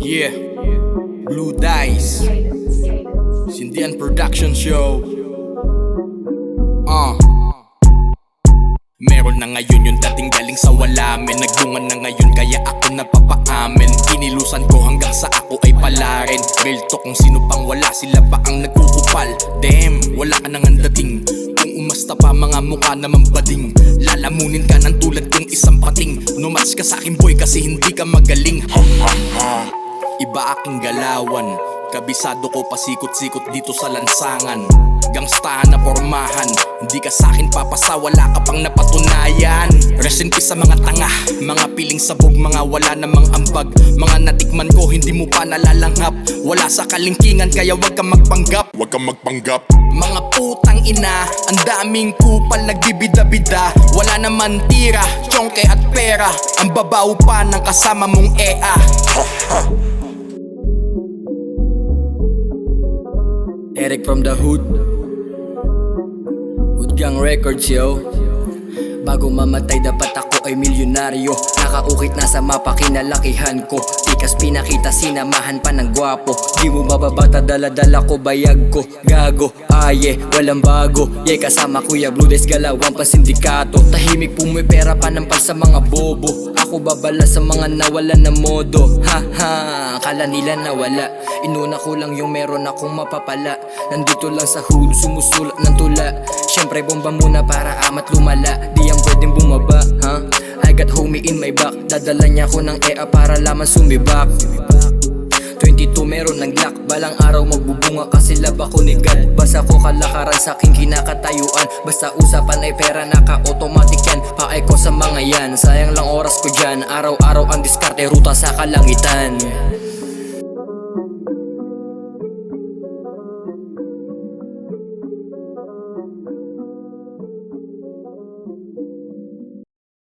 Yeah, Blue Dice Sindian Production Show. Meron na ngayon yung dating galing sa wala. May nagbunga na ngayon kaya ako napapaamin. Inilusan ko hanggang sa ako ay pala rin. Real talk kung sino pang wala, sila pa ang nagkukupal. Damn, wala ka nang dating. Kung umasta pa mga mukha naman bading, lalamunin ka ng tulad kong isang pating. No-match ka sa akin boy kasi hindi ka magaling. Iba aking galawan, kabisado ko pasikot-sikot dito sa lansangan. Gangstahan na pormahan, hindi ka sa'kin papasa, wala ka pang napatunayan. Rest in peace sa mga tanga, mga piling sabog, mga wala namang ambag. Mga natikman ko, hindi mo pa nalalanghap. Wala sa kalingkingan, kaya wag kang magpanggap. Huwag kang magpanggap. Mga putang ina, ang daming kupal nagbibida-bida. Wala naman tira, tsongke at pera. Ang babaw pa ng kasama mong ea. Eric from the Hood Gang Records, yo. Bago mamatay dapat ako ay milyonaryo. Nakaukit na sa mapa kinalakihan ko. Tikas pinakita sinamahan pa ng gwapo. Di mo mababata dala-dala ko bayag ko. Gago, aye, walang bago. Yay kasama Kuya Blue Dice galawang pa sindikato. Tahimik pumoy pera panampal sa mga bobo. Ako babala sa mga nawalan na modo. Haha, akala nila nawala. Inuna ko lang yung meron akong mapapala. Nandito lang sa hood, sumusulat ng tula. Syempre bomba muna para amat lumala. Di ang pwedeng bumaba, ha? I got homie in my back. Dadala niya ko ng EA para laman sumibak. 22 meron ng Glock. Balang araw magbubunga kasi lab ako ni God. Basta ko kalakaran sa aking kinakatayuan. Basta usapan ay pera naka-automatic yan. Paay ko sa mga yan, sayang lang oras ko dyan. Araw-araw ang diskarte, ruta sa kalangitan.